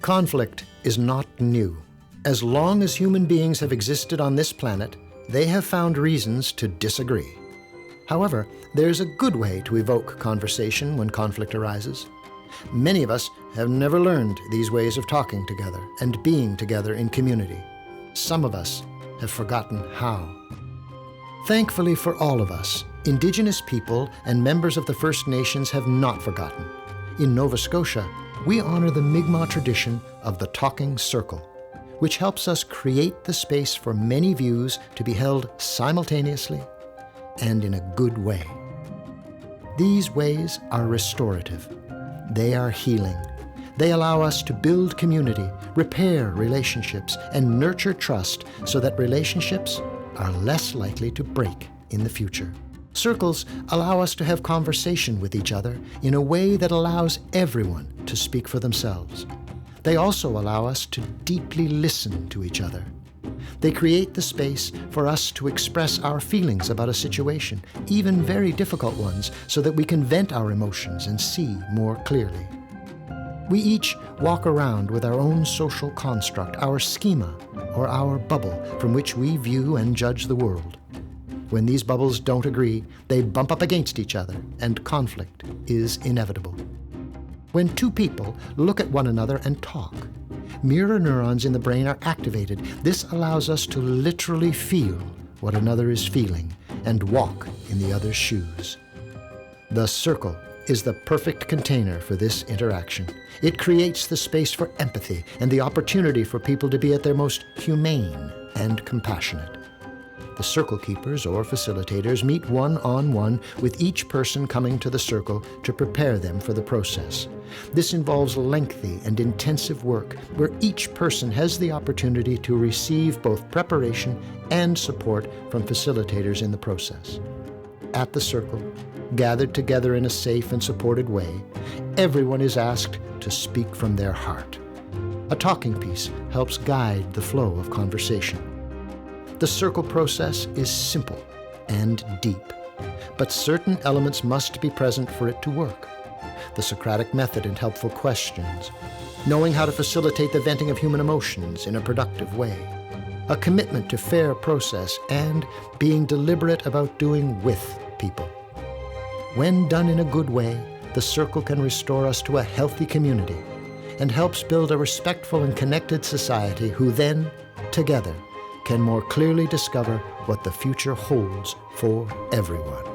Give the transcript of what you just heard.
Conflict is not new. As long as human beings have existed on this planet, they have found reasons to disagree. However, there's a good way to evoke conversation when conflict arises. Many of us have never learned these ways of talking together and being together in community. Some of us have forgotten how. Thankfully for all of us, Indigenous people and members of the First Nations have not forgotten. In Nova Scotia, we honor the Mi'kmaq tradition of the talking circle, which helps us create the space for many views to be held simultaneously and in a good way. These ways are restorative. They are healing. They allow us to build community, repair relationships, and nurture trust so that relationships are less likely to break in the future. Circles allow us to have conversation with each other in a way that allows everyone to speak for themselves. They also allow us to deeply listen to each other. They create the space for us to express our feelings about a situation, even very difficult ones, so that we can vent our emotions and see more clearly. We each walk around with our own social construct, our schema, or our bubble from which we view and judge the world. When these bubbles don't agree, they bump up against each other, and conflict is inevitable. When two people look at one another and talk, mirror neurons in the brain are activated. This allows us to literally feel what another is feeling and walk in the other's shoes. The circle is the perfect container for this interaction. It creates the space for empathy and the opportunity for people to be at their most humane and compassionate. The circle keepers or facilitators meet one-on-one with each person coming to the circle to prepare them for the process. This involves lengthy and intensive work where each person has the opportunity to receive both preparation and support from facilitators in the process. At the circle, gathered together in a safe and supported way, everyone is asked to speak from their heart. A talking piece helps guide the flow of conversation. The circle process is simple and deep, but certain elements must be present for it to work. The Socratic method and helpful questions, knowing how to facilitate the venting of human emotions in a productive way, a commitment to fair process, and being deliberate about doing with people. When done in a good way, the circle can restore us to a healthy community and helps build a respectful and connected society who then, together, can more clearly discover what the future holds for everyone.